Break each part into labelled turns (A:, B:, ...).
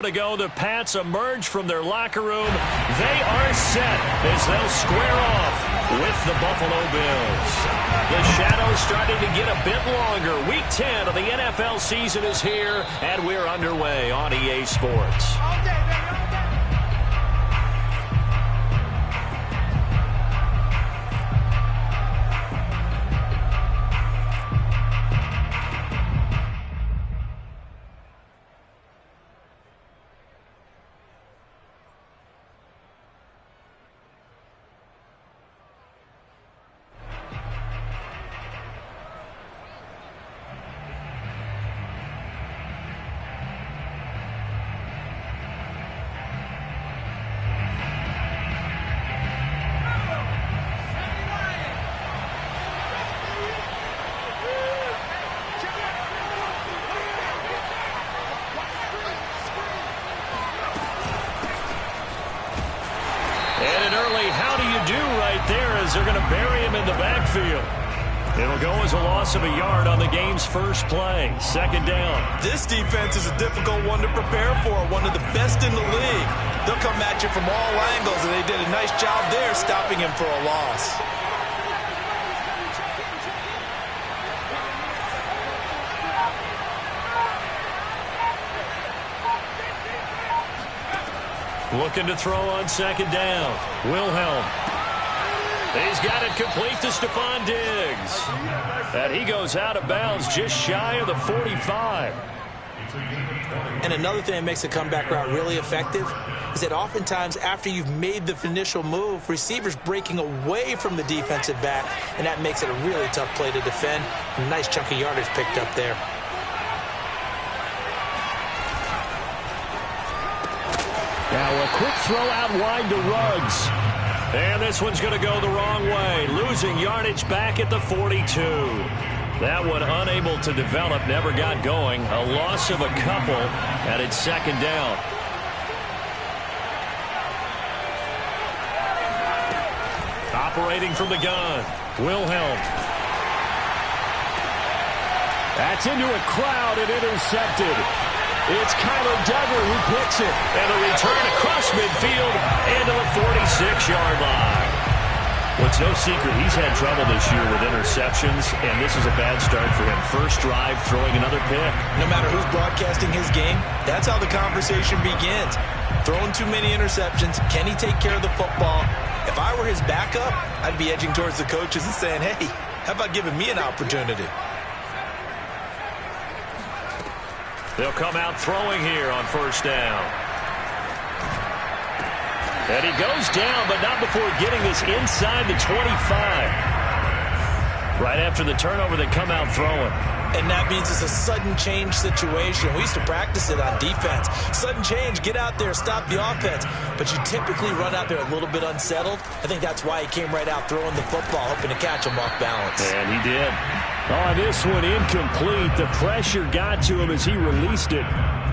A: To go, the Pats emerge from their locker room. They are set as they'll square off with the Buffalo Bills. The shadow's starting to get a bit longer. Week 10 of the NFL season is here, and we're underway on EA Sports. They're going to bury him in the backfield. It'll go as a loss of a yard on the game's first play. Second down.
B: This defense is a difficult one to prepare for, one of the best in the league. They'll come at you from all angles, and they did a nice job there stopping him for a loss.
A: Looking to throw on second down. Wilhelm. He's got it complete to Stephon Diggs. And he goes out of bounds just shy of the 45.
C: And another thing that makes a comeback route really effective is that oftentimes after you've made the initial move, receivers breaking away from the defensive back, and that makes it a really tough play to defend. A nice chunk of yardage picked up there.
A: Now a quick throw out wide to Ruggs. And this one's going to go the wrong way. Losing yardage back at the 42. That one unable to develop, never got going. A loss of a couple, and it's second down. Operating from the gun, Wilhelm. That's into a crowd and intercepted. It's Kyler Duggar who picks it. And a return across midfield into the 46-yard line. Well, it's no secret he's had trouble this year with interceptions, and this is a bad start for him. First drive, throwing another pick.
B: No matter who's broadcasting his game, that's how the conversation begins. Throwing too many interceptions, can he take care of the football? If I were his backup, I'd be edging towards the coaches and saying, hey, how about giving me an opportunity?
A: They'll come out throwing here on first down. And he goes down, but not before getting this inside the 25. Right after the turnover, they come out throwing.
C: And that means it's a sudden change situation. We used to practice it on defense. Sudden change, get out there, stop the offense. But you typically run out there a little bit unsettled. I think that's why he came right out throwing the football, hoping to catch him off balance.
A: And he did. Oh, this one incomplete. The pressure got to him as he released it.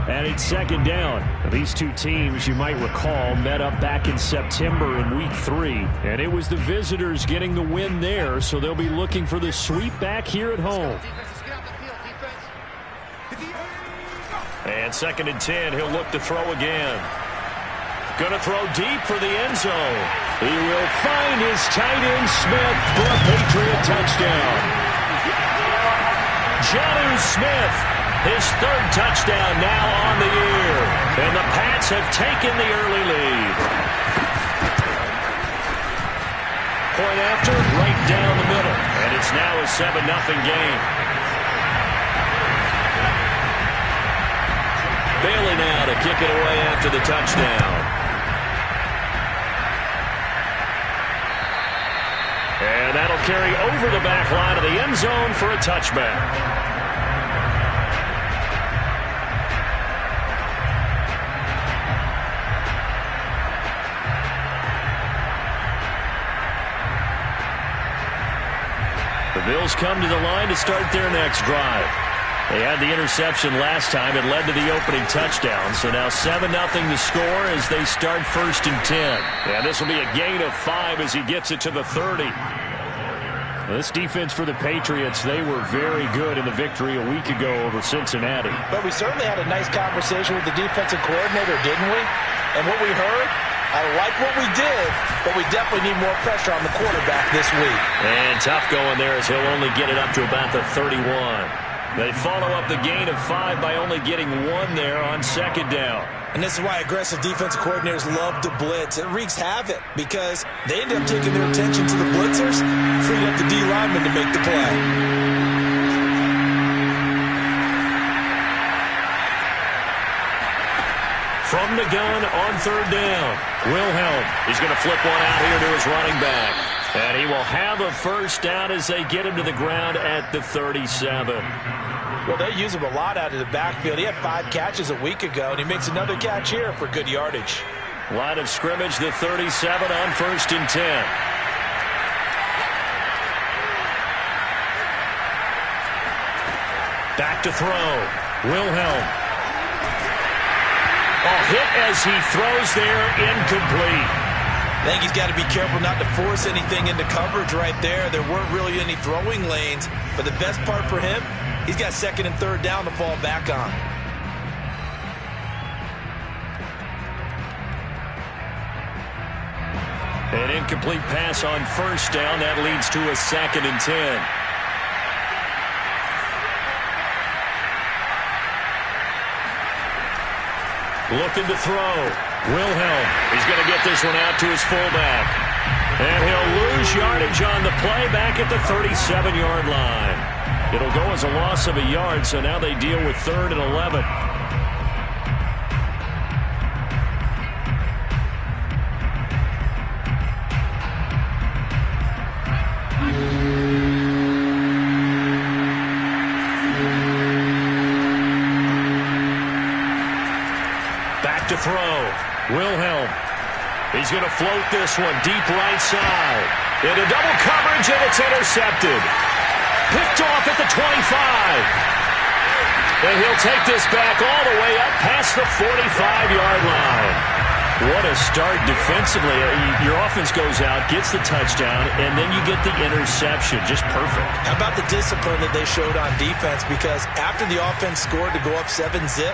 A: And it's second down. These two teams, you might recall, met up back in September in Week 3. And it was the visitors getting the win there, so they'll be looking for the sweep back here at home. And second and 10, he'll look to throw again. Going to throw deep for the end zone. He will find his tight end Smith for a Patriot touchdown. Jonnu Smith, his third touchdown now on the year. And the Pats have taken the early lead. Point after, right down the middle. And it's now a 7-0 game. Bailey now to kick it away after the touchdown. And that'll carry over the back line of the end zone for a touchback. The Bills come to the line to start their next drive. They had the interception last time. It led to the opening touchdown. So now 7-0 to score as they start first and 10. And this will be a gain of 5 as he gets it to the 30. This defense for the Patriots, they were very good in the victory a week ago over Cincinnati.
C: But we certainly had a nice conversation with the defensive coordinator, didn't we? And what we heard, I like what we did, but we definitely need more pressure on the quarterback this week.
A: And tough going there as he'll only get it up to about the 31. They follow up the gain of 5 by only getting 1 there on second down.
C: And this is why aggressive defensive coordinators love to blitz. It wreaks havoc because they end up taking their attention to the blitzers, freeing up the D lineman to make the play.
A: From the gun on third down, Wilhelm. He's going to flip one out here to his running back. And he will have a first down as they get him to the ground at the 37.
C: Well, they use him a lot out of the backfield. He had 5 catches a week ago, and he makes another catch here for good yardage.
A: Line of scrimmage, the 37 on 1st and 10. Back to throw. Wilhelm. A hit as he throws there, incomplete.
C: I think he's got to be careful not to force anything into coverage right there. There weren't really any throwing lanes, but the best part for him, he's got 2nd and 3rd down to fall back on.
A: An incomplete pass on 1st down. That leads to a 2nd and 10. Looking to throw. Wilhelm. He's going to get this one out to his fullback. And he'll lose yardage on the play back at the 37-yard line. It'll go as a loss of a yard, so now they deal with 3rd and 11. Back to throw. Wilhelm. He's going to float this one deep right side. Into double coverage, and it's intercepted. Picked off at the 25. And he'll take this back all the way up past the 45-yard line. What a start defensively. Your offense goes out, gets the touchdown, and then you get the interception. Just perfect.
C: How about the discipline that they showed on defense? Because after the offense scored to go up 7-zip,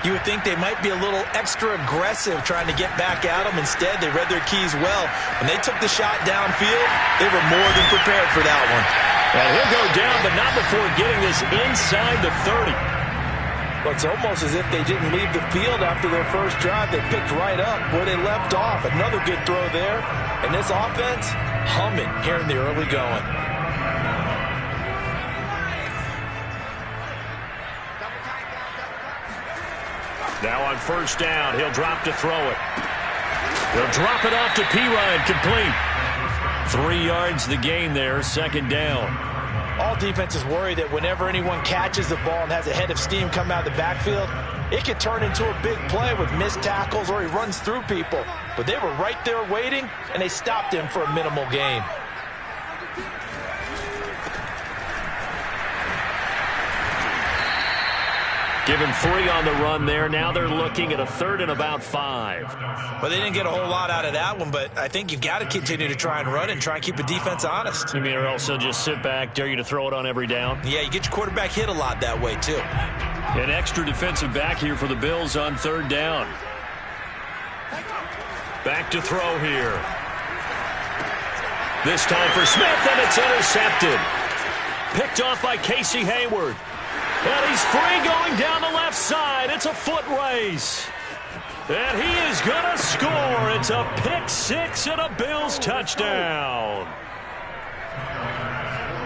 C: you would think they might be a little extra aggressive trying to get back at them. Instead, they read their keys well. When they took the shot downfield, they were more than prepared for that one.
A: And he'll go down, but not before getting this inside the 30.
C: Well, it's almost as if they didn't leave the field after their first drive. They picked right up where they left off. Another good throw there. And this offense, humming here in the early going.
A: Now on 1st down, he'll drop to throw it. He'll drop it off to Perine, complete. 3 yards the gain there, 2nd down.
C: All defenses worry that whenever anyone catches the ball and has a head of steam come out of the backfield, it could turn into a big play with missed tackles or he runs through people. But they were right there waiting, and they stopped him for a minimal gain.
A: Give him 3 on the run there. Now they're looking at a 3rd and about 5.
C: Well, they didn't get a whole lot out of that one, but I think you've got to continue to try and run and try and keep the defense honest.
A: You mean or else they'll just sit back, dare you to throw it on every down?
C: Yeah, you get your quarterback hit a lot that way, too.
A: An extra defensive back here for the Bills on 3rd down. Back to throw here. This time for Smith, and it's intercepted. Picked off by Casey Hayward. And he's free going down the left side. It's a foot race. And he is going to score. It's a pick 6 and a Bills touchdown.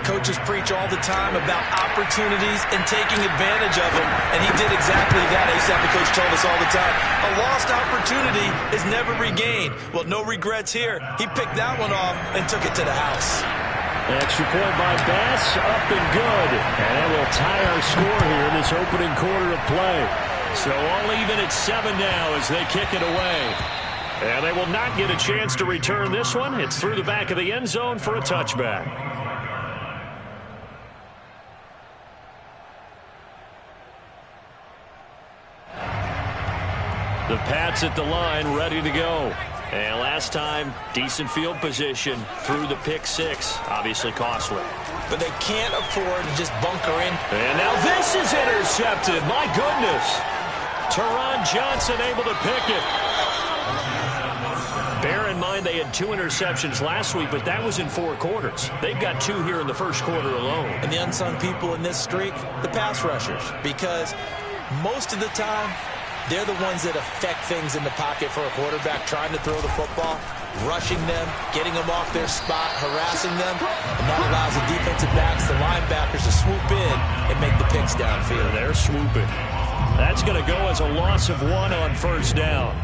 C: Coaches preach all the time about opportunities and taking advantage of them, and he did exactly that. I used to have the coach told us all the time, a lost opportunity is never regained. Well, no regrets here. He picked that one off and took it to the house.
A: Extra point by Bass, up and good. And that will tie our score here in this opening quarter of play. So all even at 7 now as they kick it away. And they will not get a chance to return this one. It's through the back of the end zone for a touchback. The Pats at the line, ready to go. And last time, decent field position through the pick six. Obviously costly.
C: But they can't afford to just bunker in.
A: And now this is intercepted. My goodness. Taron Johnson able to pick it. Bear in mind they had 2 interceptions last week, but that was in 4 quarters. They've got 2 here in the first quarter alone.
C: And the unsung people in this streak, the pass rushers. Because most of the time, they're the ones that affect things in the pocket for a quarterback trying to throw the football, rushing them, getting them off their spot, harassing them, and that allows the defensive backs, the linebackers to swoop in and make the picks downfield.
A: They're swooping. That's going to go as a loss of 1 on first down.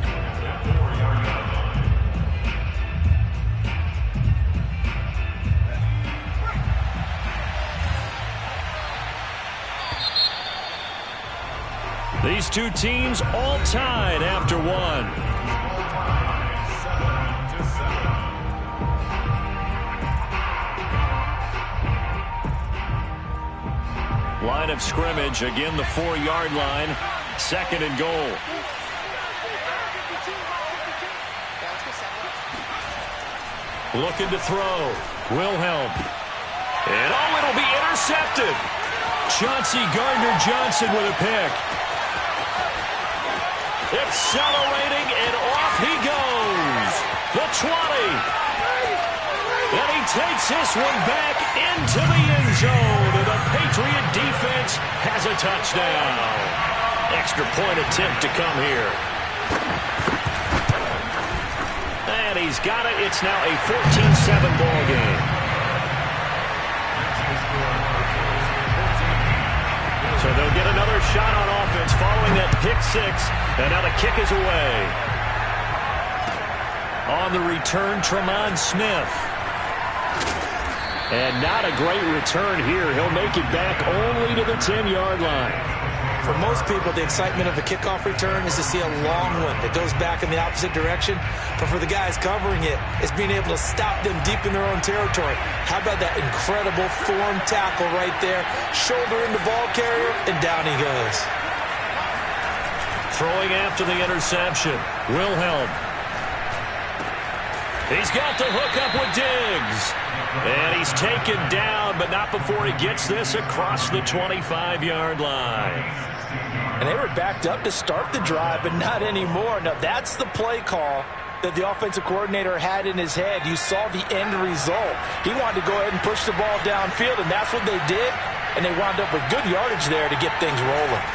A: These two teams all tied after 1. Line of scrimmage, again the 4-yard line, 2nd and goal. Looking to throw, Wilhelm. And oh, it'll be intercepted. Chauncey Gardner-Johnson with a pick. Accelerating, and off he goes. The 20. And he takes this one back into the end zone. And the Patriot defense has a touchdown. Extra point attempt to come here. And he's got it. It's now a 14-7 ball game. So they'll get another shot on offense following that pick 6. And now the kick is away. On the return, Tremont Smith. And not a great return here. He'll make it back only to the 10-yard line.
C: For most people, the excitement of a kickoff return is to see a long one that goes back in the opposite direction. But for the guys covering it, it's being able to stop them deep in their own territory. How about that incredible form tackle right there? Shoulder in the ball carrier, and down he goes.
A: Throwing after the interception, Wilhelm. He's got the hook up with Diggs. And he's taken down, but not before he gets this across the 25-yard line.
C: And they were backed up to start the drive, but not anymore. Now, that's the play call that the offensive coordinator had in his head. You saw the end result. He wanted to go ahead and push the ball downfield, and that's what they did. And they wound up with good yardage there to get things rolling.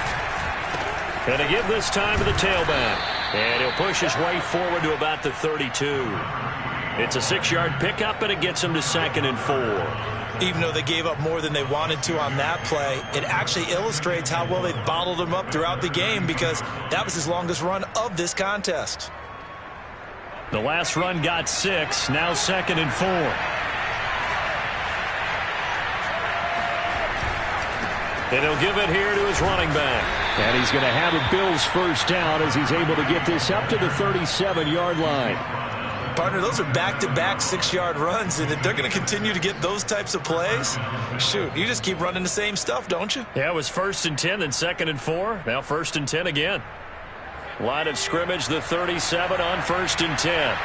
A: And to give this time to the tailback. And he'll push his way forward to about the 32. It's a 6-yard pickup, and it gets him to 2nd and 4.
C: Even though they gave up more than they wanted to on that play, it actually illustrates how well they bottled him up throughout the game, because that was his longest run of this contest.
A: The last run got 6, now 2nd and 4. And he'll give it here to his running back. And he's going to have a Bills first down as he's able to get this up to the 37-yard line.
C: Partner, those are back-to-back 6-yard runs, and if they're going to continue to get those types of plays, shoot, you just keep running the same stuff, don't you?
A: Yeah, it was 1st and 10, then 2nd and 4, now 1st and 10 again. Line of scrimmage, the 37 on 1st and 10.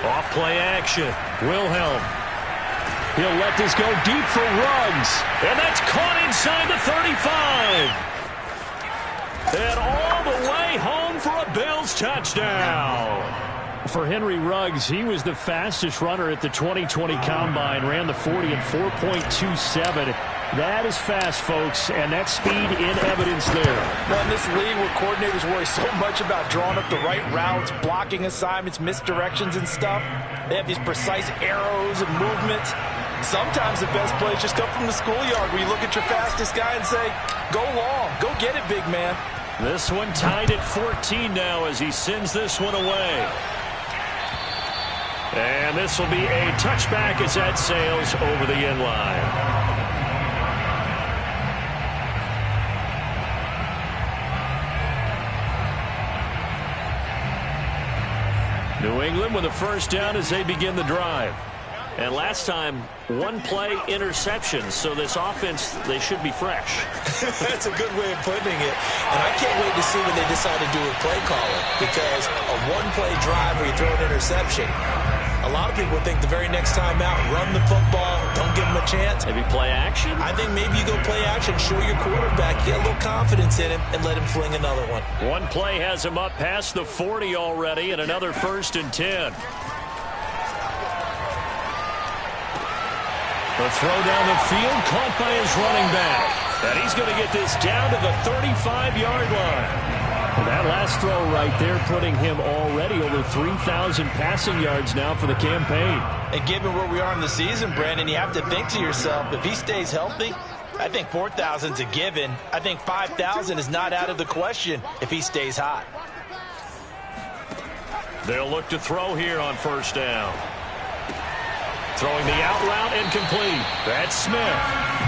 A: Off play action, Wilhelm. He'll let this go deep for Ruggs, and that's caught inside the 35. And all the way home for a Bills touchdown. For Henry Ruggs, he was the fastest runner at the 2020 Combine, ran the 40 in 4.27. That is fast, folks, and that speed in evidence there.
C: Well, in this league where coordinators worry so much about drawing up the right routes, blocking assignments, misdirections and stuff, they have these precise arrows and movements. Sometimes the best plays just come from the schoolyard where you look at your fastest guy and say, go long, go get it, big man.
A: This one tied at 14 now as he sends this one away. And this will be a touchback as that sails over the end line. New England with a first down as they begin the drive. And last time, one play interception. So this offense, they should be fresh.
C: That's a good way of putting it. And I can't wait to see when they decide to do a play calling, because a one-play drive where you throw an interception, a lot of people think the very next time out, run the football, don't give him a chance.
A: Maybe play action?
C: I think maybe you go play action, show your quarterback, get a little confidence in him, and let him fling another one.
A: One play has him up past the 40 already, and another 1st and 10. The throw down the field, caught by his running back. And he's going to get this down to the 35-yard line. And that last throw right there putting him already over 3,000 passing yards now for the campaign.
C: And given where we are in the season, Brandon, you have to think to yourself, if he stays healthy, I think 4,000 is a given. I think 5,000 is not out of the question if he stays hot.
A: They'll look to throw here on 1st down. Throwing the out route incomplete. That's Smith.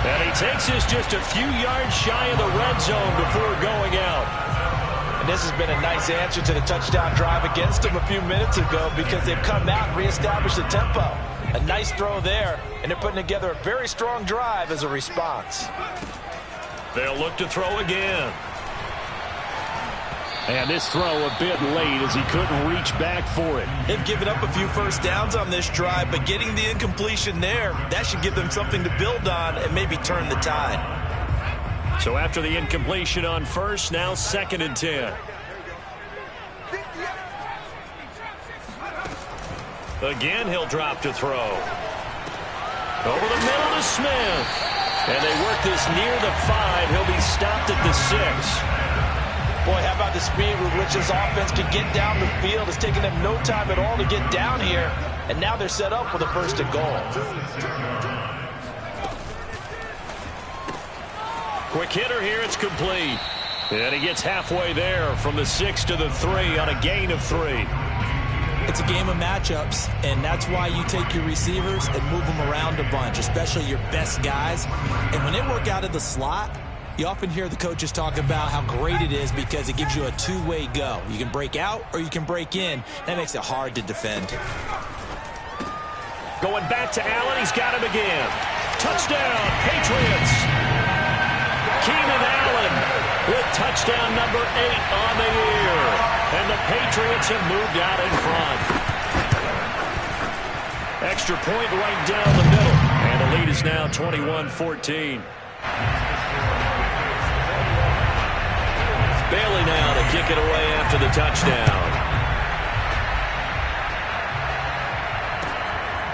A: And he takes this just a few yards shy of the red zone before going out.
C: And this has been a nice answer to the touchdown drive against them a few minutes ago, because they've come out and reestablished the tempo. A nice throw there, and they're putting together a very strong drive as a response.
A: They'll look to throw again. And this throw a bit late as he couldn't reach back for it.
C: They've given up a few first downs on this drive, but getting the incompletion there, that should give them something to build on and maybe turn the tide.
A: So after the incompletion on 1st, now 2nd and 10. Again, he'll drop to throw. Over the middle to Smith. And they work this near the 5. He'll be stopped at the 6.
C: Boy, how about the speed with which this offense can get down the field? It's taken them no time at all to get down here. And now they're set up with a 1st and goal.
A: Quick hitter here, it's complete. And he gets halfway there from the 6 to the 3 on a gain of 3.
C: It's a game of matchups, and that's why you take your receivers and move them around a bunch, especially your best guys. And when they work out of the slot, you often hear the coaches talk about how great it is because it gives you a two-way go. You can break out or you can break in. That makes it hard to defend.
A: Going back to Allen, he's got him again. Touchdown, Patriots. Keenan Allen with touchdown number 8 on the year. And the Patriots have moved out in front. Extra point right down the middle. And the lead is now 21-14. Bailey now to kick it away after the touchdown.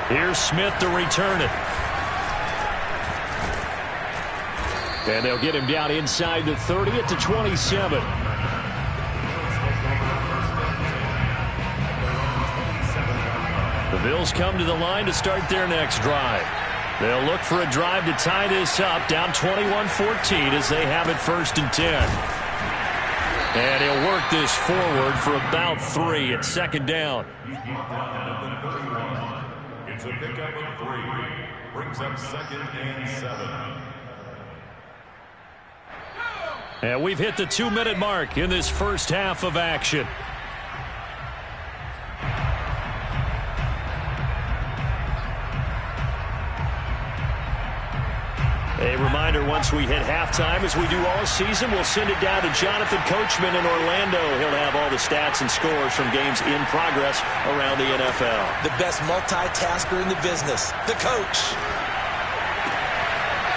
A: Here's Smith to return it. And they'll get him down inside the 30 at the 27. The Bills come to the line to start their next drive. They'll look for a drive to tie this up, down 21-14 as they have it 1st and 10. And he'll work this forward for about 3 at 2nd down.
D: It's a pickup of 3. Brings up 2nd and 7.
A: And we've hit the 2-minute mark in this first half of action. A reminder, once we hit halftime, as we do all season, we'll send it down to Jonathan Coachman in Orlando. He'll have all the stats and scores from games in progress around the NFL.
C: The best multitasker in the business, the coach.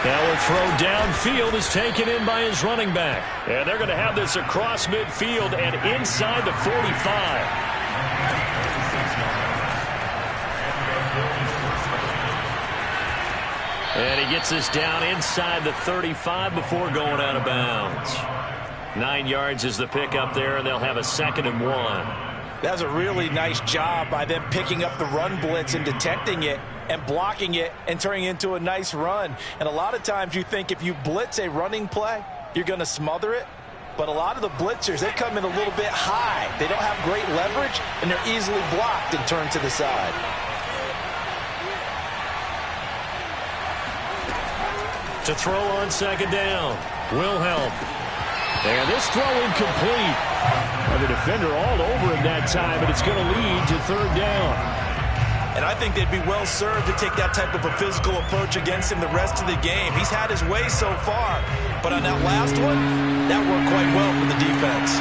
A: Now a throw downfield is taken in by his running back. And they're going to have this across midfield and inside the 45. And he gets us down inside the 35 before going out of bounds. 9 yards is the pickup there, and they'll have a 2nd and 1.
C: That was a really nice job by them picking up the run blitz and detecting it and blocking it and turning it into a nice run. And a lot of times you think if you blitz a running play, you're going to smother it. But a lot of the blitzers, they come in a little bit high. They don't have great leverage, and they're easily blocked and turned to the side.
A: To throw on 2nd down, Wilhelm. And this throw incomplete. And the defender all over him that time, but it's going to lead to 3rd down.
B: And I think they'd be well served to take that type of a physical approach against him the rest of the game. He's had his way so far, but on that last one, that worked quite well for the defense.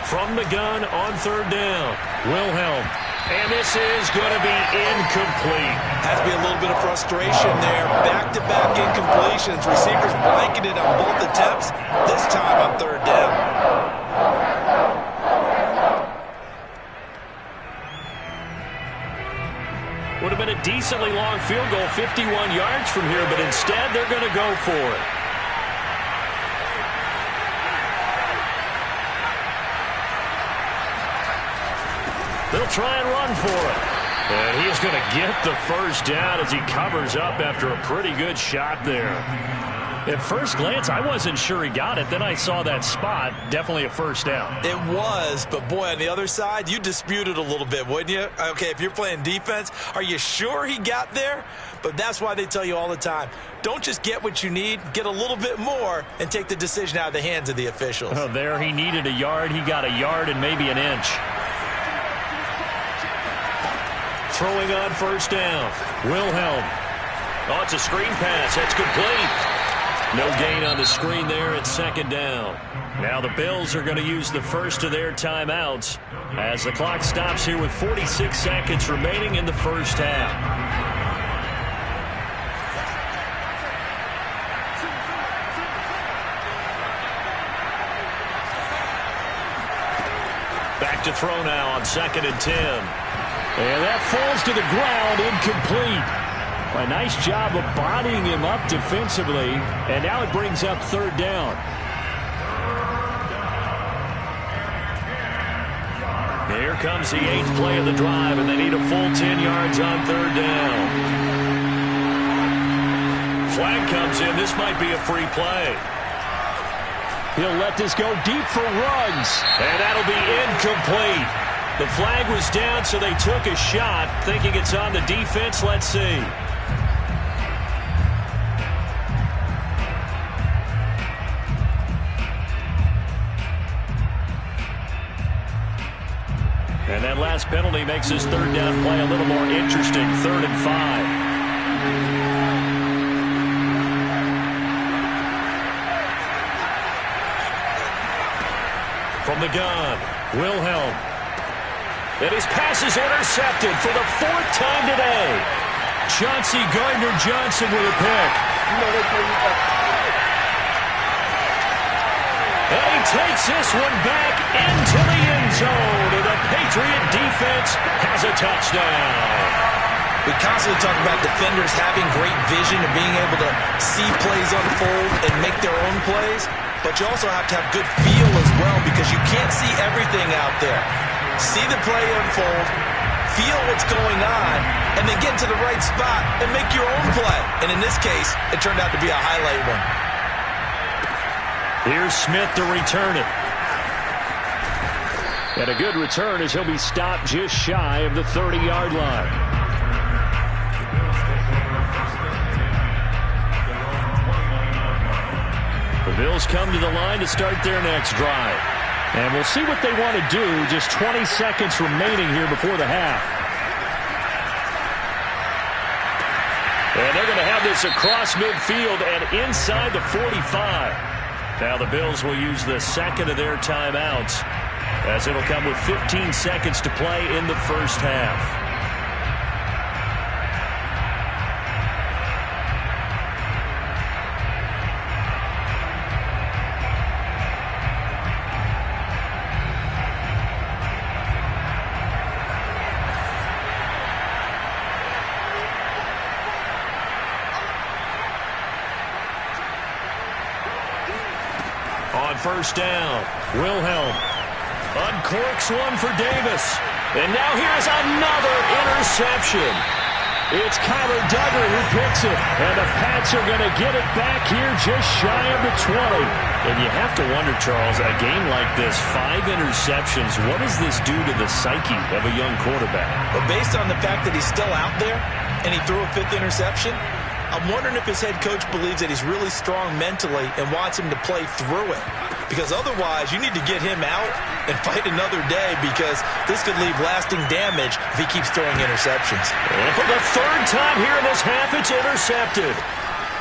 A: From the gun on third down, Wilhelm. And this is going to be incomplete.
B: Has to be a little bit of frustration there. Back-to-back incompletions. Receivers blanketed on both attempts, this time on third down.
A: Would have been a decently long field goal, 51 yards from here, but instead they're going to go for it. They'll try and run for it. And he is going to get the first down as he covers up after a pretty good shot there. At first glance, I wasn't sure he got it. Then I saw that spot. Definitely a first down.
B: It was, but boy, on the other side, you dispute it a little bit, wouldn't you? Okay, if you're playing defense, are you sure he got there? But that's why they tell you all the time, don't just get what you need, get a little bit more, and take the decision out of the hands of the officials.
A: Oh, there he needed a yard. He got a yard and maybe an inch. Throwing on first down, Wilhelm. Oh, it's a screen pass. That's complete. No gain on the screen there at second down. Now the Bills are going to use the first of their timeouts as the clock stops here with 46 seconds remaining in the first half. Back to throw now on 2nd and 10. And that falls to the ground, incomplete. A nice job of bodying him up defensively, and now it brings up third down. Here comes the 8th play of the drive, and they need a full 10 yards on third down. Flag comes in. This might be a free play. He'll let this go deep for Ruggs, and that'll be incomplete. The flag was down, so they took a shot, thinking it's on the defense. Let's see. And that last penalty makes his third down play a little more interesting. 3rd and 5. From the gun, Wilhelm. And his pass is intercepted for the 4th time today. Chauncey Gardner-Johnson with a pick. And he takes this one back into the end zone. And the Patriot defense has a touchdown.
B: We constantly talk about defenders having great vision and being able to see plays unfold and make their own plays. But you also have to have good feel as well, because you can't see everything out there. See the play unfold, feel what's going on, and then get to the right spot and make your own play. And in this case, it turned out to be a highlight one.
A: Here's Smith to return it. And a good return as he'll be stopped just shy of the 30-yard line. The Bills come to the line to start their next drive. And we'll see what they want to do. Just 20 seconds remaining here before the half. And they're going to have this across midfield and inside the 45. Now the Bills will use the second of their timeouts, as it'll come with 15 seconds to play in the first half. First down, Wilhelm uncorks one for Davis. And now here's another interception. It's Kyler Duggar who picks it. And the Pats are going to get it back here just shy of the 20.
E: And you have to wonder, Charles, a game like this, 5 interceptions, what does this do to the psyche of a young quarterback?
B: But based on the fact that he's still out there and he threw a 5th interception, I'm wondering if his head coach believes that he's really strong mentally and wants him to play through it. Because otherwise, you need to get him out and fight another day, because this could leave lasting damage if he keeps throwing interceptions.
A: And for the 3rd time here in this half, it's intercepted.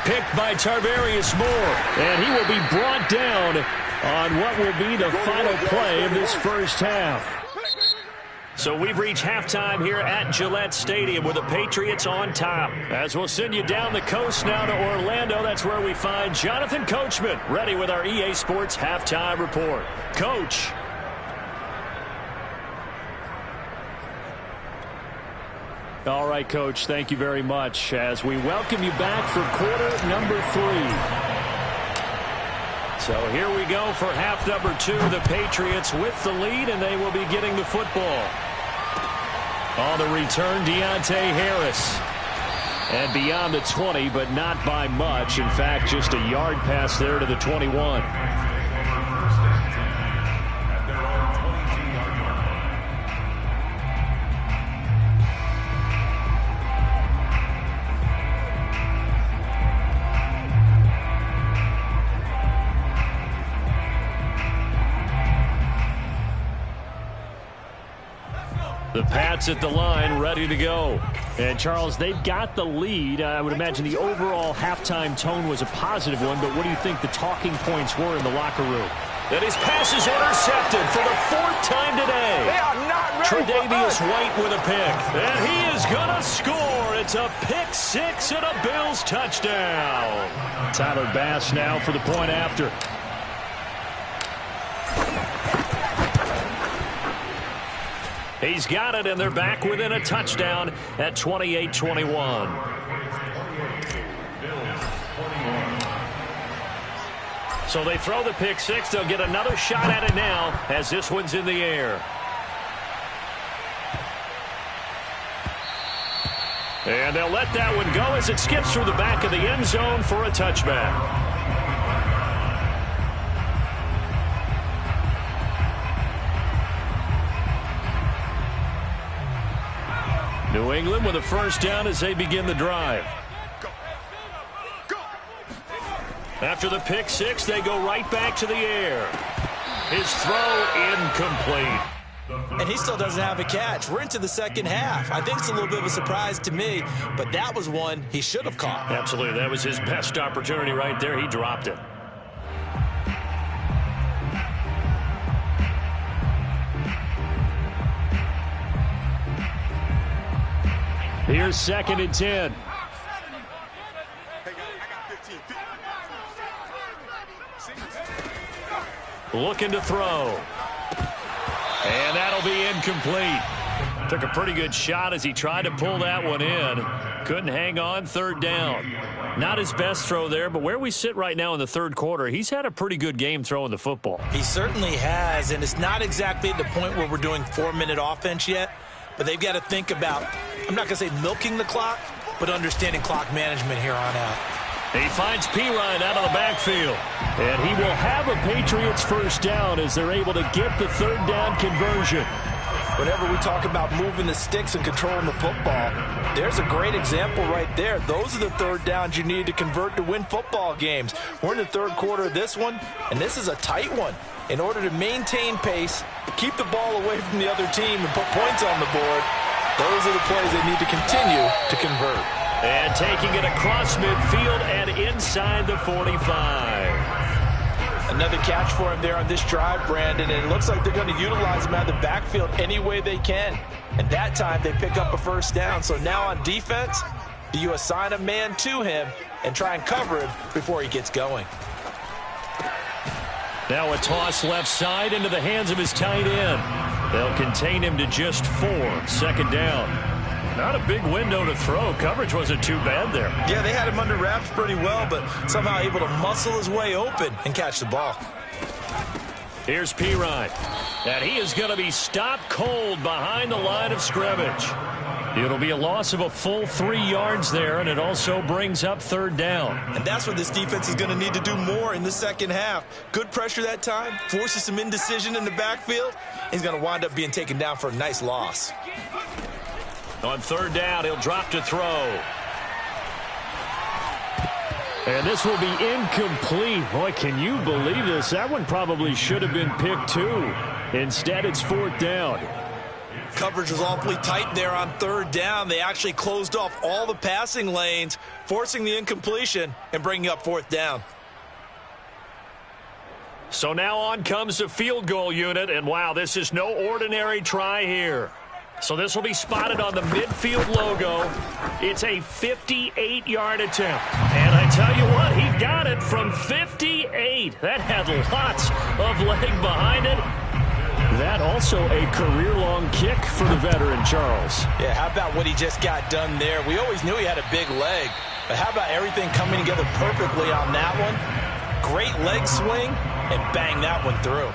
A: Picked by Tarvarius Moore. And he will be brought down on what will be the final play of this first half. So we've reached halftime here at Gillette Stadium with the Patriots on top. As we'll send you down the coast now to Orlando, that's where we find Jonathan Coachman, ready with our EA Sports Halftime Report. Coach. All right, Coach, thank you very much as we welcome you back for quarter number 3. So here we go for half number 2. The Patriots with the lead, and they will be getting the football. On the return, Deontay Harris. And beyond the 20, but not by much. In fact, just a yard pass there to the 21. The Pats at the line, ready to go. And, Charles, they've got the lead. I would imagine the overall halftime tone was a positive one, but what do you think the talking points were in the locker room? And his pass is intercepted for the 4th time today.
C: They are not ready
A: Tre'Davious White with a pick. And he is going to score. It's a pick 6 and a Bills touchdown. Tyler Bass now for the point after. He's got it, and they're back within a touchdown at 28-21. So they throw the pick 6. They'll get another shot at it now as this one's in the air. And they'll let that one go as it skips through the back of the end zone for a touchback. New England with a first down as they begin the drive. After the pick 6, they go right back to the air. His throw incomplete.
B: And he still doesn't have a catch. We're into the second half. I think it's a little bit of a surprise to me, but that was one he should have caught.
A: Absolutely. That was his best opportunity right there. He dropped it. Here's 2nd and 10. Looking to throw. And that'll be incomplete. Took a pretty good shot as he tried to pull that one in. Couldn't hang on. 3rd down. Not his best throw there, but where we sit right now in the 3rd quarter, he's had a pretty good game throwing the football.
B: He certainly has, and it's not exactly at the point where we're doing 4-minute offense yet, but they've got to think about, I'm not going to say milking the clock, but understanding clock management here on out.
A: He finds Pirine out of the backfield. And he will have a Patriots first down as they're able to get the 3rd down conversion.
B: Whenever we talk about moving the sticks and controlling the football, there's a great example right there. Those are the 3rd downs you need to convert to win football games. We're in the 3rd quarter of this one, and this is a tight one. In order to maintain pace, keep the ball away from the other team, and put points on the board, those are the plays they need to continue to convert.
A: And taking it across midfield and inside the 45.
B: Another catch for him there on this drive, Brandon, and it looks like they're going to utilize him out of the backfield any way they can. And that time they pick up a first down. So now on defense, do you assign a man to him and try and cover him before he gets going?
A: Now a toss left side into the hands of his tight end. They'll contain him to just 4. 2nd down. Not a big window to throw. Coverage wasn't too bad there.
B: Yeah, they had him under wraps pretty well, but somehow able to muscle his way open and catch the ball.
A: Here's Pirine. And he is going to be stopped cold behind the line of scrimmage.
E: It'll be a loss of a full 3 yards there, and it also brings up third down.
B: And that's what this defense is going to need to do more in the second half. Good pressure that time, forces some indecision in the backfield. He's going to wind up being taken down for a nice loss.
A: On third down, he'll drop to throw.
E: And this will be incomplete. Boy, can you believe this? That one probably should have been picked too. Instead, it's fourth down.
B: Coverage was awfully tight there on third down. They actually closed off all the passing lanes, forcing the incompletion and bringing up fourth down.
A: So now on comes the field goal unit, and wow, this is no ordinary try here. So this will be spotted on the midfield logo. It's a 58-yard attempt. And I tell you what, he got it from 58. That had lots of leg behind it. That also a career-long kick for the veteran, Charles.
C: Yeah, how about what he just got done there? We always knew he had a big leg. But how about everything coming together perfectly on that one? Great leg swing, and bang that one through.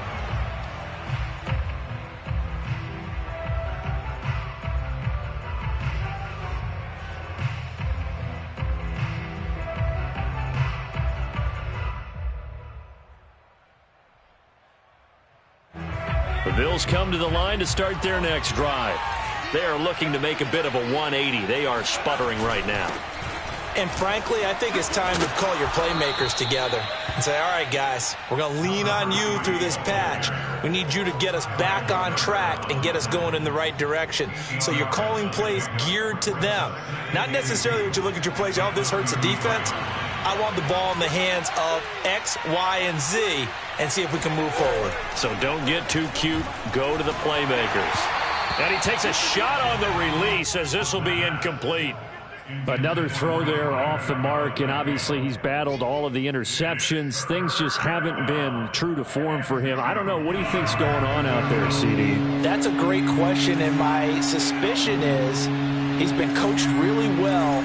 A: The Bills come to the line to start their next drive. They are looking to make a bit of a 180. They are sputtering right now.
C: And frankly, I think it's time to call your playmakers together and say, all right, guys, we're going to lean on you through this patch. We need you to get us back on track and get us going in the right direction. So you're calling plays geared to them. Not necessarily what you look at your plays, oh, this hurts the defense. I want the ball in the hands of X, Y, and Z and see if we can move forward.
A: So don't get too cute. Go to the playmakers. And he takes a shot on the release as this will be incomplete.
E: Another throw there off the mark, and obviously he's battled all of the interceptions. Things just haven't been true to form for him. I don't know. What do you think's going on out there, CD?
C: That's a great question, and my suspicion is he's been coached really well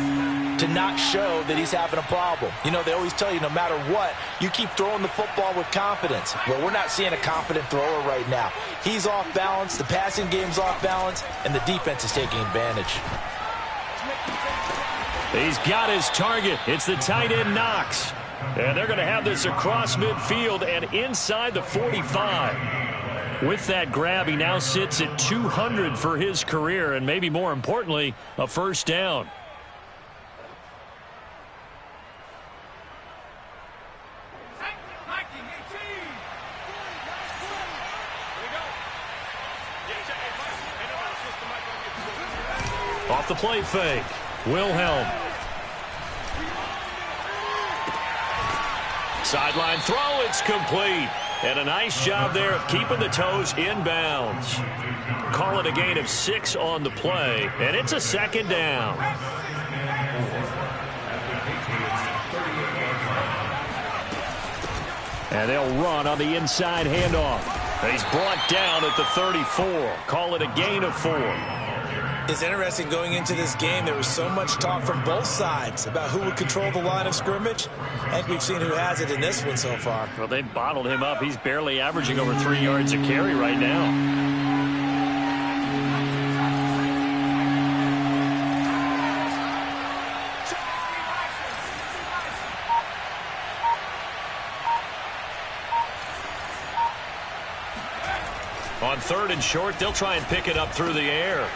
C: to not show that he's having a problem. You know, they always tell you no matter what, you keep throwing the football with confidence. Well, we're not seeing a confident thrower right now. He's off balance, the passing game's off balance, and the defense is taking advantage.
A: He's got his target. It's the tight end Knox. And they're going to have this across midfield and inside the 45. With that grab, he now sits at 200 for his career, and maybe more importantly, a first down. Off the play fake, Wilhelm. Sideline throw, it's complete. And a nice job there of keeping the toes inbounds. Call it a gain of 6 on the play, and it's a second down. And they'll run on the inside handoff. He's brought down at the 34. Call it a gain of 4.
C: It's interesting going into this game. There was so much talk from both sides about who would control the line of scrimmage. I think we've seen who has it in this one so far.
A: Well, they bottled him up. He's barely averaging over 3 yards a carry right now. On third and short, they'll try and pick it up through the air.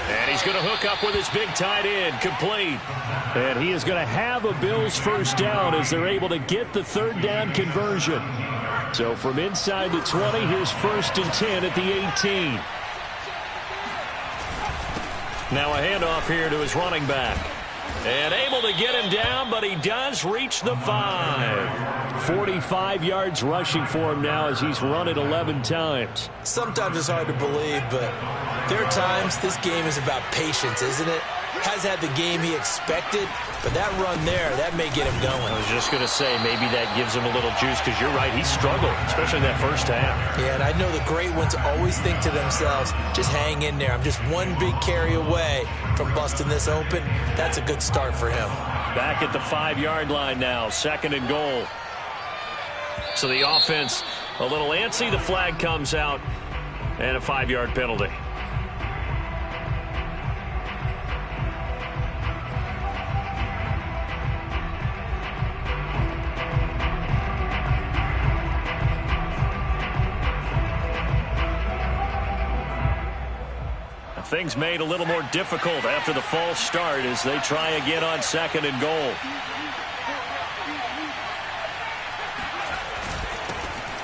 A: And he's going to hook up with his big tight end, complete.
E: And he is going to have a Bills first down as they're able to get the third down conversion. So from inside the 20, here's first and 10 at the 18.
A: Now a handoff here to his running back. And able to get him down, but he does reach the 5.
E: 45 yards rushing for him now as he's run it 11 times.
C: Sometimes it's hard to believe, but there are times this game is about patience, isn't it? Has had the game he expected, but that run there, that may get him going.
A: I was just going to say, maybe that gives him a little juice, because you're right, he struggled, especially in that first half.
C: Yeah, and I know the great ones always think to themselves, just hang in there. I'm just one big carry away from busting this open. That's a good start for him.
A: Back at the 5-yard line now, second and goal. So the offense a little antsy. The flag comes out, and a 5-yard penalty. Things made a little more difficult after the false start as they try again on 2nd and goal.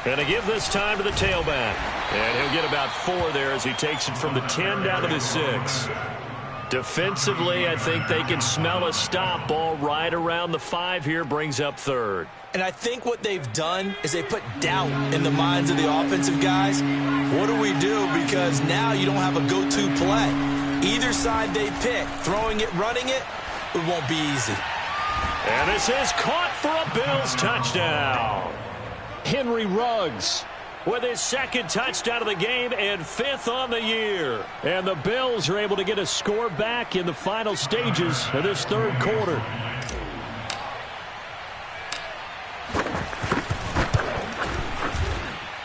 A: And they give this time to the tailback. And he'll get about 4 there as he takes it from the 10 down to the 6. Defensively, I think they can smell a stop. Ball right around the 5 here, brings up 3rd.
C: And I think what they've done is they put doubt in the minds of the offensive guys. What do we do? Because now you don't have a go-to play. Either side they pick, throwing it, running it, it won't be easy.
A: And this is caught for a Bills touchdown.
E: Henry Ruggs
A: with his 2nd touchdown of the game and 5th on the year.
E: And the Bills are able to get a score back in the final stages of this 3rd quarter.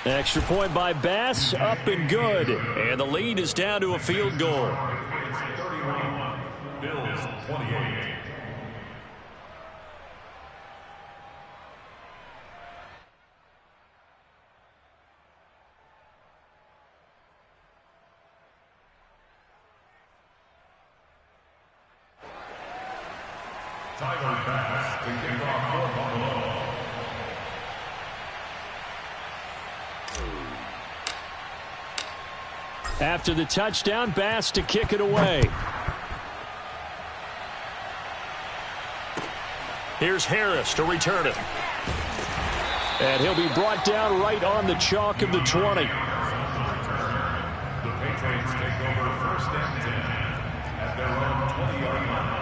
E: Extra point by Bass, up and good.
A: And the lead is down to a field goal.
D: It's 31, Bills 28. Tyler Bass to kick off for Buffalo.
E: After the touchdown, Bass to kick it away.
A: Here's Harris to return it.
E: And he'll be brought down right on the chalk of the 20.
D: The Patriots take over 1st and 10 at their own 20-yard line.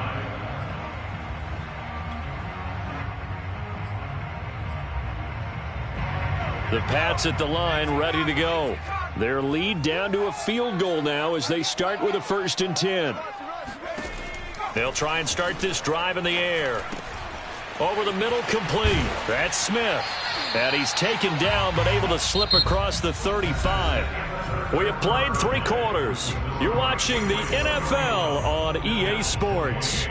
E: The Pats at the line, ready to go. Their lead down to a field goal now as they start with a 1st and 10.
A: They'll try and start this drive in the air. Over the middle, complete. That's Smith. And he's taken down but able to slip across the 35. We have played 3 quarters. You're watching the NFL on EA Sports.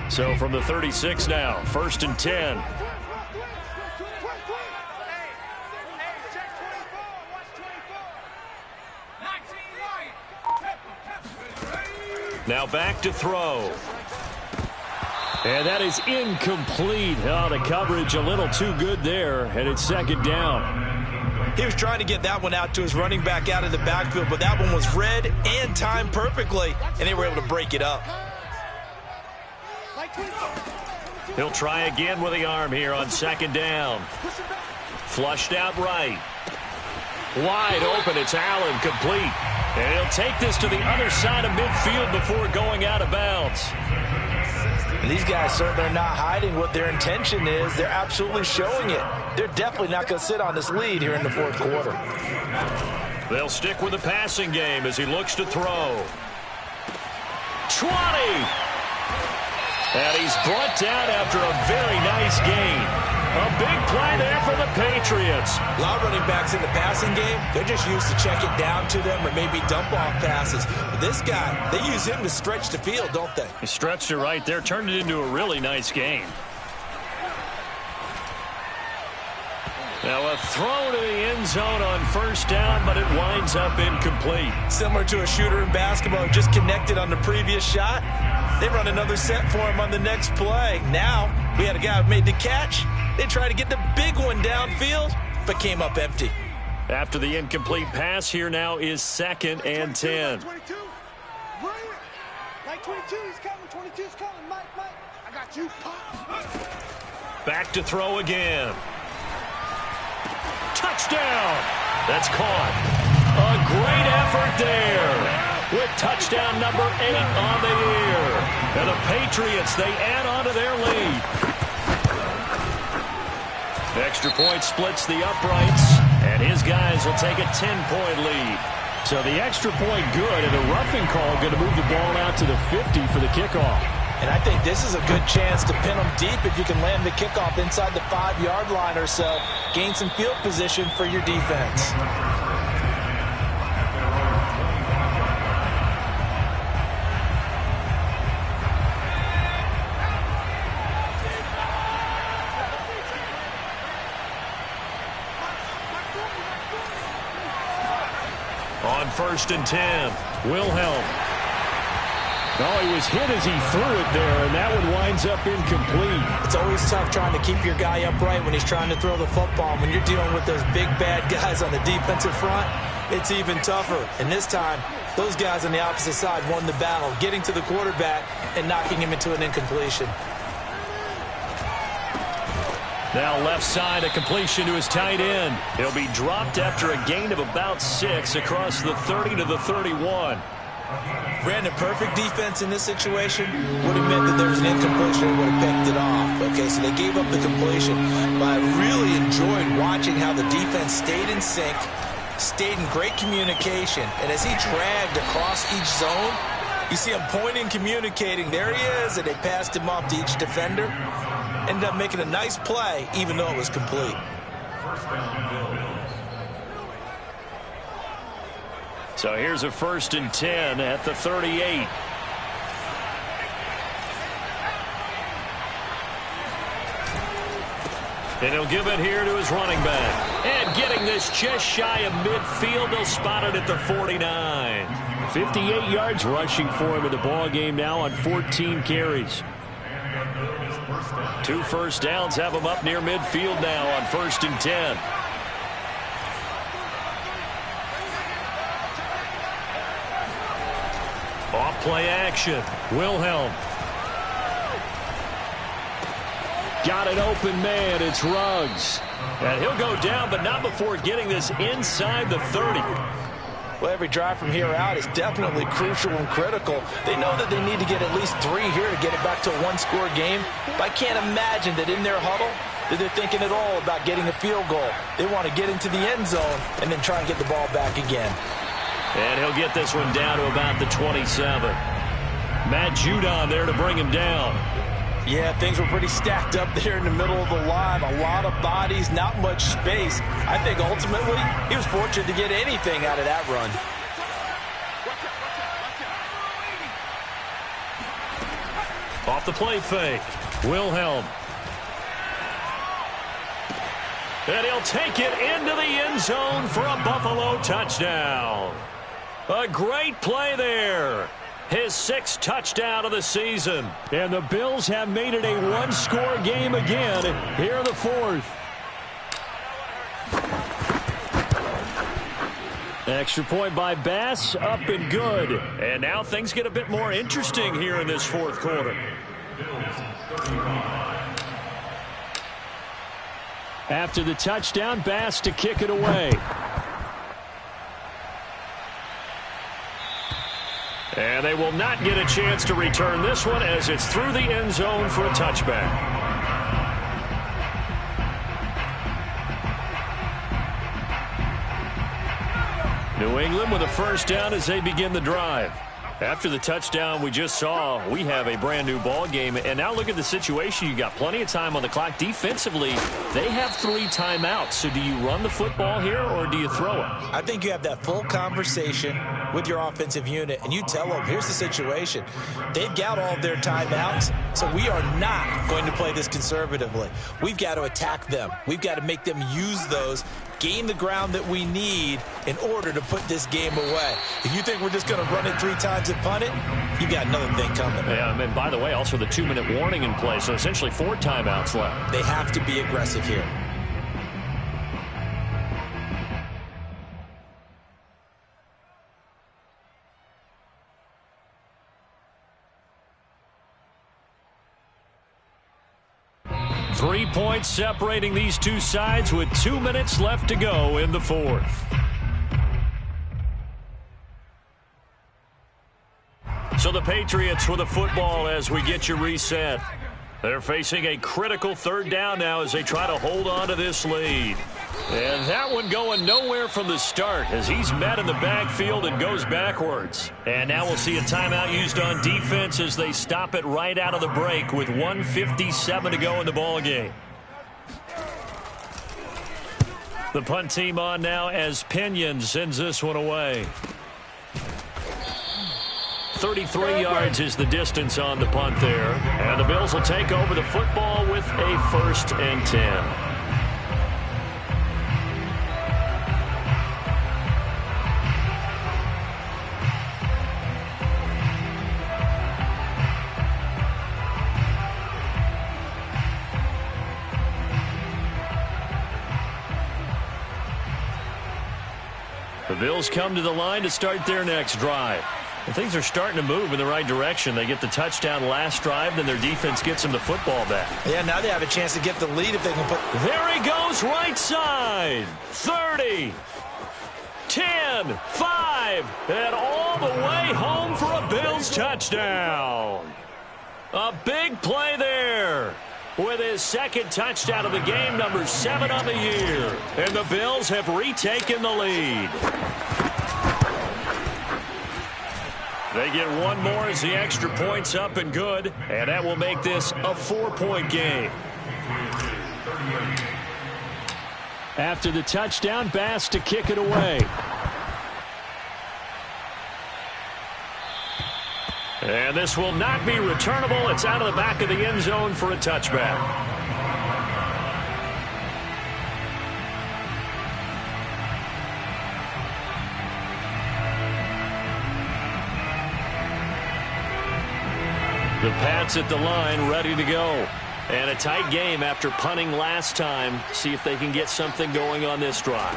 A: So from the 36 now, 1st and 10. Now back to throw.
E: And that is incomplete. Oh, the coverage a little too good there, and it's 2nd down.
C: He was trying to get that one out to his running back out of the backfield, but that one was read and timed perfectly, and they were able to break it up.
A: He'll try again with the arm here on 2nd down. Flushed out right. Wide open, it's Allen, complete. And he'll take this to the other side of midfield before going out of bounds.
C: And these guys certainly are not hiding what their intention is. They're absolutely showing it. They're definitely not going to sit on this lead here in the 4th quarter.
A: They'll stick with the passing game as he looks to throw. 20! And he's brought down after a very nice gain. A big play there for the Patriots.
C: A lot of running backs in the passing game, they're just used to check it down to them or maybe dump off passes. But this guy, they use him to stretch the field, don't they?
A: He stretched it right there, turned it into a really nice game. Now a throw to the end zone on 1st down, but it winds up incomplete.
C: Similar to a shooter in basketball who just connected on the previous shot. They run another set for him on the next play. Now, we had a guy who made the catch. They tried to get the big one downfield, but came up empty.
A: After the incomplete pass, here now is 2nd and 10.
F: 22. Like 22, he's coming. 22's coming. Mike, I got you.
A: Back to throw again. Touchdown! That's caught. A great effort there. With touchdown number 8 on the year. And the Patriots, they add on to their lead. Extra point splits the uprights, and his guys will take a 10-point lead.
E: So the extra point good, and the roughing call going to move the ball out to the 50 for the kickoff.
C: And I think this is a good chance to pin them deep if you can land the kickoff inside the 5-yard line or so. Gain some field position for your defense.
E: On 1st and 10, Wilhelm. Oh, he was hit as he threw it there, and that one winds up incomplete.
C: It's always tough trying to keep your guy upright when he's trying to throw the football. When you're dealing with those big, bad guys on the defensive front, it's even tougher. And this time, those guys on the opposite side won the battle, getting to the quarterback and knocking him into an incompletion.
E: Now left side, a completion to his tight end. He'll be dropped after a gain of about 6 across the 30 to the 31.
C: Brandon, perfect defense in this situation would have meant that there was an incompletion and would have picked it off. Okay, so they gave up the completion. But I really enjoyed watching how the defense stayed in sync, stayed in great communication. And as he dragged across each zone, you see him pointing, communicating. There he is, and they passed him off to each defender. Ended up making a nice play, even though it was complete.
E: So here's a 1st and 10 at the 38. And he'll give it here to his running back. And getting this just shy of midfield, they'll spot it at the 49. 58 yards rushing for him in the ball game now on 14 carries. 2 first downs have him up near midfield now on 1st and 10. Off play action. Wilhelm. Got an open man. It's Ruggs. And he'll go down, but not before getting this inside the 30.
C: Well, every drive from here out is definitely crucial and critical. They know that they need to get at least 3 here to get it back to a one-score game. But I can't imagine that in their huddle that they're thinking at all about getting a field goal. They want to get into the end zone and then try and get the ball back again.
E: And he'll get this one down to about the 27. Matt Judon there to bring him down.
C: Yeah, things were pretty stacked up there in the middle of the line. A lot of bodies, not much space. I think ultimately he was fortunate to get anything out of that run.
E: Off the play fake, Wilhelm. And he'll take it into the end zone for a Buffalo touchdown. A great play there. His 6th touchdown of the season. And the Bills have made it a one-score game again here in the 4th. Extra point by Bass, up and good. And now things get a bit more interesting here in this 4th quarter. After the touchdown, Bass to kick it away. And they will not get a chance to return this one as it's through the end zone for a touchback. New England with a first down as they begin the drive. After the touchdown we just saw, we have a brand new ball game. And now look at the situation. You got plenty of time on the clock. Defensively, they have 3 timeouts. So do you run the football here or do you throw it?
C: I think you have that full conversation with your offensive unit, and you tell them, here's the situation. They've got all of their timeouts, so we are not going to play this conservatively. We've got to attack them. We've got to make them use those, gain the ground that we need in order to put this game away. If you think we're just going to run it 3 times and punt it, you got another thing coming.
E: Yeah, and by the way, also the 2-minute warning in play, so essentially 4 timeouts left.
C: They have to be aggressive here.
E: Three points separating these two sides with 2 minutes left to go in the 4th. So the Patriots with the football as we get you reset. They're facing a critical third down now as they try to hold on to this lead. And that one going nowhere from the start as he's met in the backfield and goes backwards. And now we'll see a timeout used on defense as they stop it right out of the break with 1:57 to go in the ballgame. The punt team on now as Pinion sends this one away. 33 yards is the distance on the punt there. And the Bills will take over the football with a 1st and 10. The Bills come to the line to start their next drive. And things are starting to move in the right direction. They get the touchdown last drive, then their defense gets them the football back.
C: Yeah, now they have a chance to get the lead if they can put...
E: There he goes, right side. 30, 10, 5, and all the way home for a Bills touchdown. A big play there with his 2nd touchdown of the game, number 7 on the year. And the Bills have retaken the lead. They get one more as the extra point's up and good, and that will make this a 4-point game. After the touchdown, Bass to kick it away. And this will not be returnable. It's out of the back of the end zone for a touchback. The Pats at the line, ready to go. And a tight game after punting last time. See if they can get something going on this drive.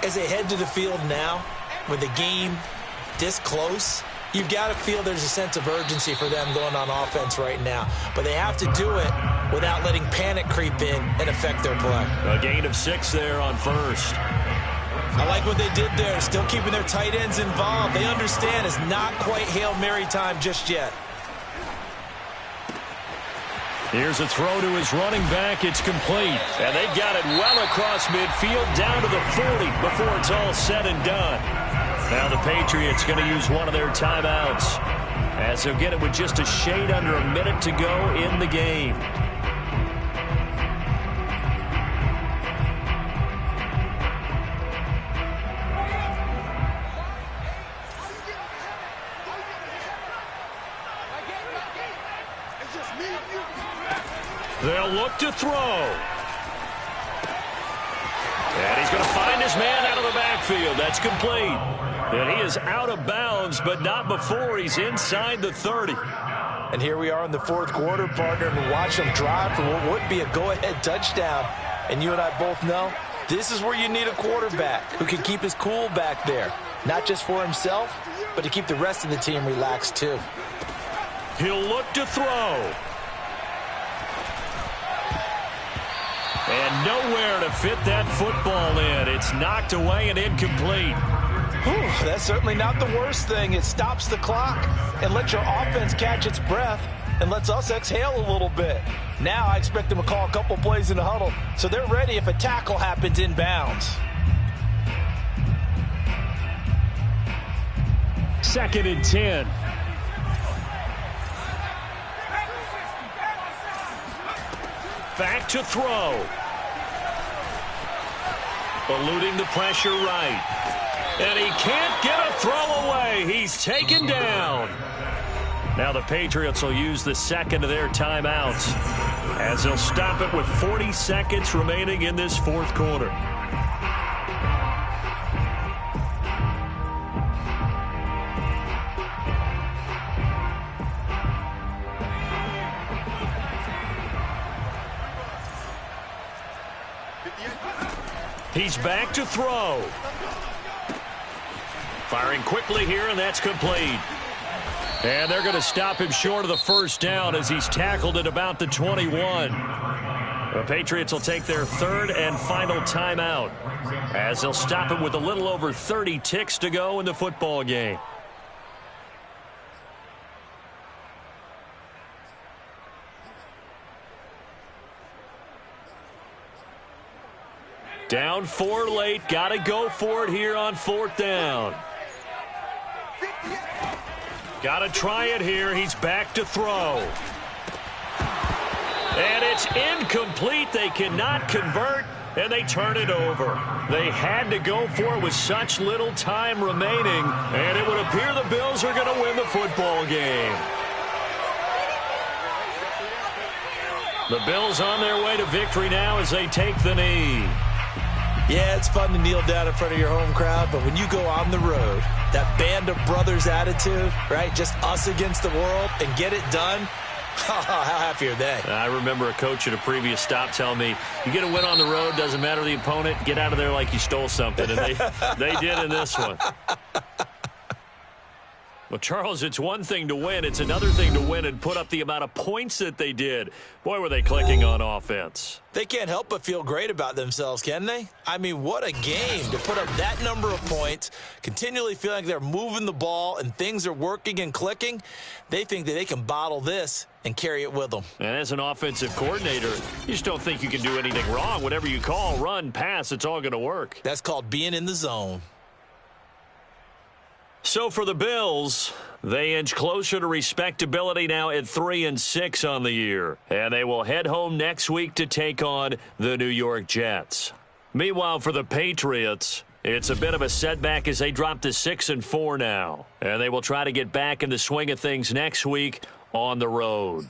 C: As they head to the field now, with the game this close, you've got to feel there's a sense of urgency for them going on offense right now. But they have to do it without letting panic creep in and affect their play.
E: A gain of 6 there on 1st.
C: I like what they did there, still keeping their tight ends involved. They understand it's not quite Hail Mary time just yet.
E: Here's a throw to his running back. It's complete. And they've got it well across midfield down to the 40 before it's all said and done. Now the Patriots going to use one of their timeouts as they'll get it with just a shade under a minute to go in the game. They'll look to throw. And he's going to find his man out of the backfield. That's complete. And he is out of bounds, but not before he's inside the 30.
C: And here we are in the 4th quarter, partner, and watch them drive for what would be a go-ahead touchdown. And you and I both know this is where you need a quarterback who can keep his cool back there. Not just for himself, but to keep the rest of the team relaxed too.
E: He'll look to throw. And nowhere to fit that football in. It's knocked away and incomplete.
C: Whew, that's certainly not the worst thing. It stops the clock and lets your offense catch its breath and lets us exhale a little bit. Now I expect them to call a couple plays in the huddle so they're ready if a tackle happens inbounds.
E: 2nd and 10. Back to throw. Eluding the pressure right. And he can't get a throw away. He's taken down. Now the Patriots will use the 2nd of their timeouts as they'll stop it with 40 seconds remaining in this 4th quarter. He's back to throw. Firing quickly here, and that's complete. And they're going to stop him short of the 1st down as he's tackled at about the 21. The Patriots will take their 3rd and final timeout as they'll stop it with a little over 30 ticks to go in the football game. Down 4 late. Got to go for it here on 4th down. Got to try it here. He's back to throw. And it's incomplete. They cannot convert, and they turn it over. They had to go for it with such little time remaining, and it would appear the Bills are going to win the football game. The Bills on their way to victory now as they take the knee.
C: Yeah, it's fun to kneel down in front of your home crowd, but when you go on the road, that band of brothers attitude, right, just us against the world, and get it done, how happy are they?
E: I remember a coach at a previous stop telling me, you get a win on the road, doesn't matter the opponent, get out of there like you stole something, and they did in this one. Well, Charles, it's one thing to win. It's another thing to win and put up the amount of points that they did. Boy, were they clicking on offense.
C: They can't help but feel great about themselves, can they? I mean, what a game to put up that number of points, continually feeling like they're moving the ball and things are working and clicking. They think that they can bottle this and carry it with them.
E: And as an offensive coordinator, you just don't think you can do anything wrong. Whatever you call, run, pass, it's all going to work.
C: That's called being in the zone.
E: So for the Bills, they inch closer to respectability now at 3-6 on the year. And they will head home next week to take on the New York Jets. Meanwhile, for the Patriots, it's a bit of a setback as they drop to 6-4 now. And they will try to get back in the swing of things next week on the road.